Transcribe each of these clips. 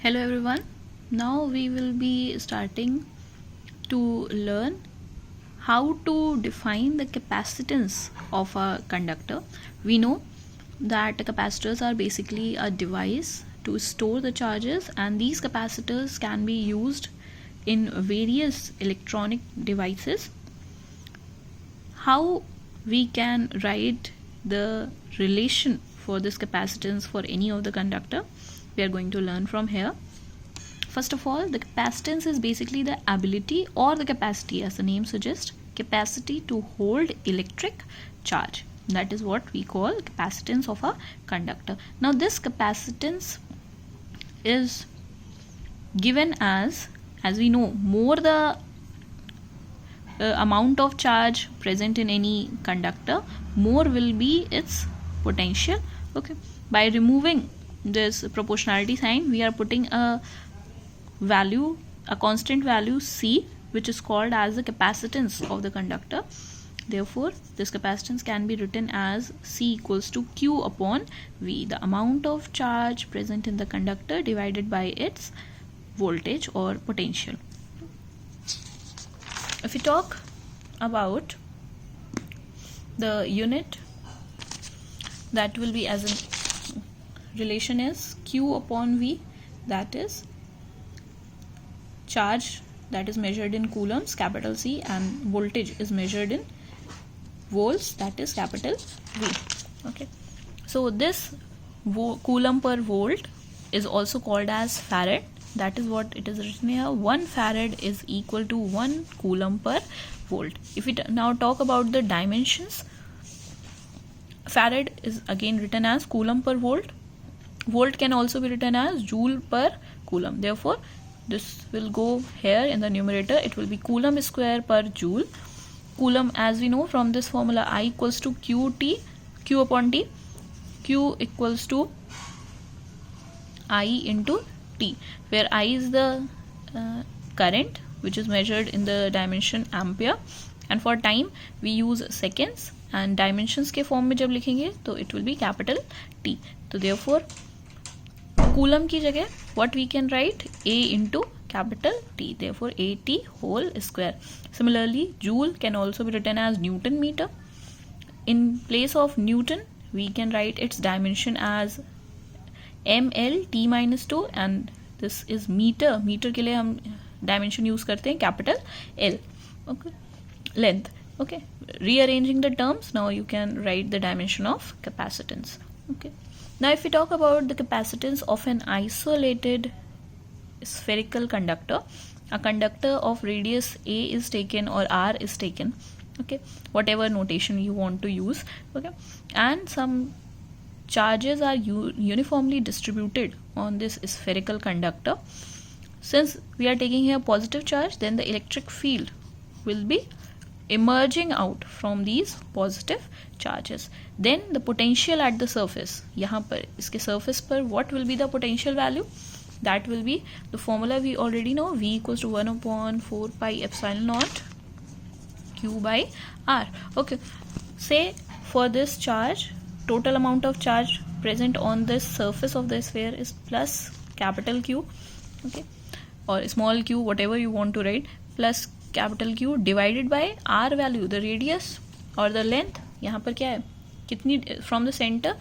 Hello everyone. Now we will be starting to learn how to define the capacitance of a conductor. We know that capacitors are basically a device to store the charges, and these capacitors can be used in various electronic devices. How we can write the relation for this capacitance for any of the conductor, we are going to learn from here. First of all, the capacitance is basically the ability or the capacity, as the name suggests, capacity to hold electric charge. That is what we call capacitance of a conductor. Now this capacitance is given as we know, more the amount of charge present in any conductor, more will be its potential. Okay, by removing this proportionality sign, we are putting a value, a constant value C, which is called as the capacitance of the conductor. Therefore this capacitance can be written as C equals to Q upon V, the amount of charge present in the conductor divided by its voltage or potential. If we talk about the unit, that will be as a relation is Q upon V, that is charge that is measured in coulombs, capital C, and voltage is measured in volts, that is capital V. Okay, so this coulomb per volt is also called as farad. That is what it is written here. 1 farad is equal to 1 coulomb per volt. If we now talk about the dimensions, farad is again written as coulomb per volt. Volt can also be written as joule per coulomb. Therefore this will go here in the numerator. It will be coulomb square per joule. Coulomb, as we know from this formula, I equals to Q upon T. Q equals to I into T, where I is the current which is measured in the dimension ampere, and for time we use seconds, and dimensions के form में जब लिखेंगे तो it will be capital T. तो therefore coulomb की जगह what we can write, A into capital T, therefore AT whole square. Similarly, joule can also be written as Newton meter. In place of Newton we can write its dimension as ml t minus 2, and this is meter. Metre के लिए हम dimension use करते हैं capital L. Okay, length. Okay, rearranging the terms, now you can write the dimension of capacitance. Okay, now if we talk about the capacitance of an isolated spherical conductor, a conductor of radius A is taken or R is taken, okay, whatever notation you want to use, okay, and some charges are uniformly distributed on this spherical conductor. Since we are taking here positive charge, then the electric field will be emerging out from these positive charges. Then the potential at the surface, यहाँ पर इसके surface पर what will be the potential value? That will be the formula we already know, V equals to 1 upon 4 pi epsilon naught Q by R. Okay, say for this charge, total amount of charge present on this surface of the sphere is plus capital Q, okay, or small q, whatever you want to write, plus capital Q divided by R value, the radius or the length. यहाँ पर क्या है, कितनी from the center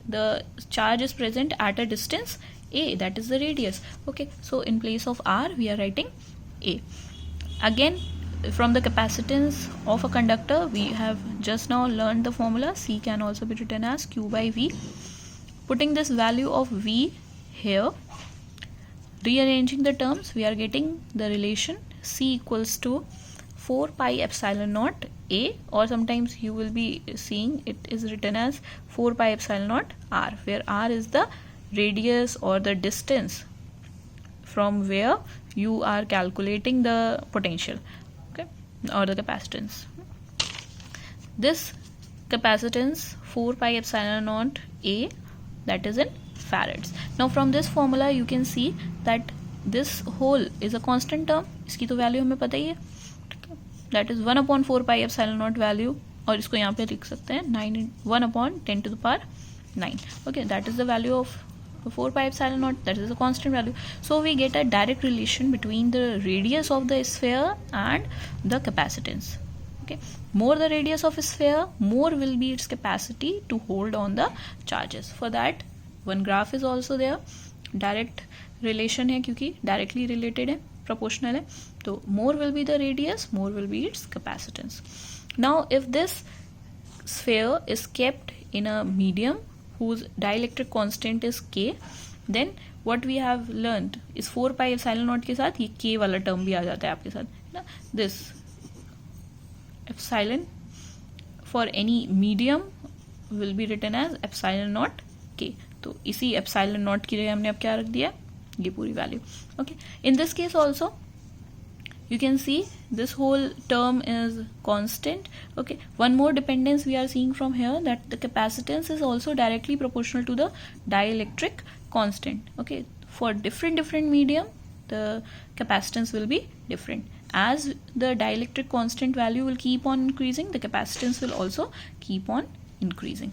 the charge is present at a distance A, that is the radius. Okay, so in place of R we are writing A. Again, from the capacitance of a conductor we have just now learned the formula. C can also be written as Q by V. Putting this value of V here, rearranging the terms, we are getting the relation C equals to 4 pi epsilon naught A, or sometimes you will be seeing it is written as 4 pi epsilon naught R, where R is the radius or the distance from where you are calculating the potential, okay, or the capacitance. This capacitance 4 pi epsilon naught A, that is in farads. Now from this formula you can see that this whole is a constant term, इसकी तो value हमें पता ही है, that is 1 upon 4 pi epsilon naught value, और इसको यहाँ पे लिख सकते हैं 1 upon 10 to the power 9. Okay, that is the value of 4 pi epsilon naught, that is a constant value. So we get a direct relation between the radius of the sphere and the capacitance. Okay, more the radius of a sphere, more will be its capacity to hold on the charges. For that one graph is also there, direct relation है क्योंकि directly related है, proportional है, तो more will be the radius, more will be its capacitance. Now if this sphere is kept in a medium whose dielectric constant is k, then what we have learned is 4 pi epsilon naught के साथ ये k वाला term भी आ जाता है आपके साथ ना, this epsilon for any medium will be written as epsilon naught k. तो इसी epsilon naught के लिए हमने अब क्या रख दिया, ये पूरी value. Okay, in this case also you can see this whole term is constant. Okay, one more dependence we are seeing from here, that the capacitance is also directly proportional to the dielectric constant. Okay, for different medium the capacitance will be different. As the dielectric constant value will keep on increasing, the capacitance will also keep on increasing.